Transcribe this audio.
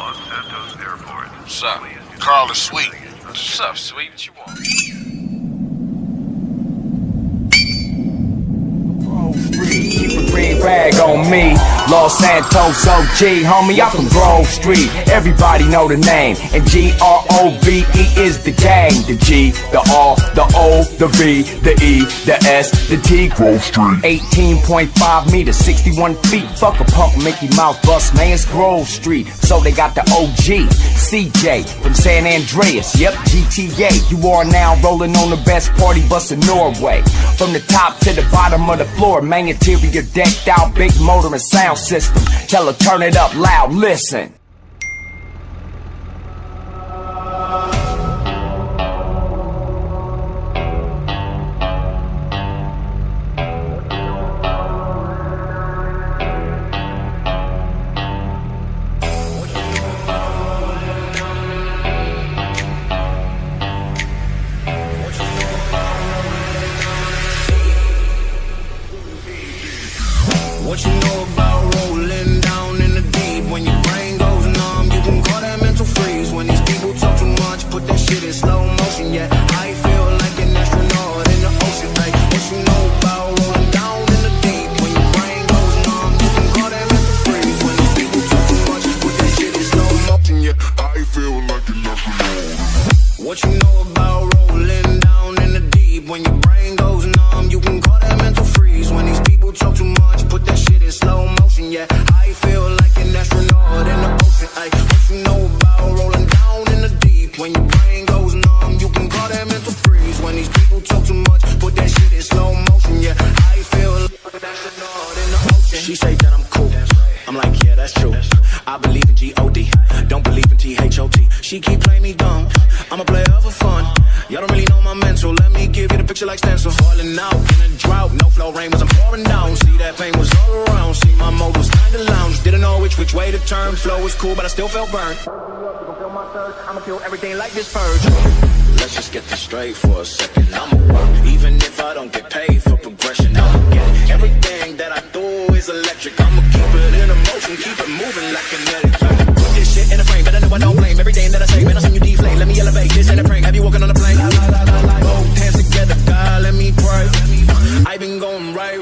on Santosh Airport. What's up? Carl is sweet. What's up, sweet? What you want? Keep a green rag on me. Los Santos OG, homie, I'm from Grove Street. Everybody know the name. And GROVE is the gang. The G, the R, the O, the V, the E, the S, the T. Grove Street. 18.5 meters, 61 feet. Fuck a punk Mickey Mouse bus, man, it's Grove Street. So they got the OG, CJ from San Andreas. Yep, GTA. You are now rolling on the best party bus in Norway. From the top to the bottom of the floor, man, interior decked out, big motor and sound system. Tell her turn it up loud, listen. What you know about rolling down in the deep? When your brain goes numb, you can call that mental freeze. When these people talk too much, put that shit in slow motion. Yeah, I feel like an astronaut in the ocean. Like, what you know about rolling down in the deep? When your brain goes numb, you can call that mental freeze. When these people talk too much, put that shit in slow motion. Yeah, I feel like an astronaut. What you know about rolling down in the deep? When your brain goes numb, you can call that mental freeze. When these people talk too much, put that shit in slow motion. Yeah, I feel like an astronaut in the ocean. Ay, what you know about rolling down in the deep? When your brain goes numb, you can call that mental freeze. When these people talk too much, put that shit in slow motion. Yeah, I feel like an astronaut in the ocean. She say that I'm cool. I'm like, yeah, that's true. I believe in G-O-D, don't believe in T-H-O-T. She keep playing me dumb, I'm a player for fun. Y'all don't really know my mental, let me give you the picture like stencil. Falling out in a drought, no flow rain was I'm pouring down. See that pain was all around, see my mode was kinda lounge. Didn't know which way to turn, flow was cool but I still felt burned. I'ma feel everything like this purge. Let's just get this straight for a second. I'ma work, even if I don't get paid for progression. I'ma get everything that I do is electric. I'ma keep it in motion, keep it moving like kinetic. Put this shit in a frame, better know I don't blame everything that I say. Man, I seen you deflate, let me elevate. This ain't a prank, have you walking on a plane? Both hands together, God, let me pray. I've been going right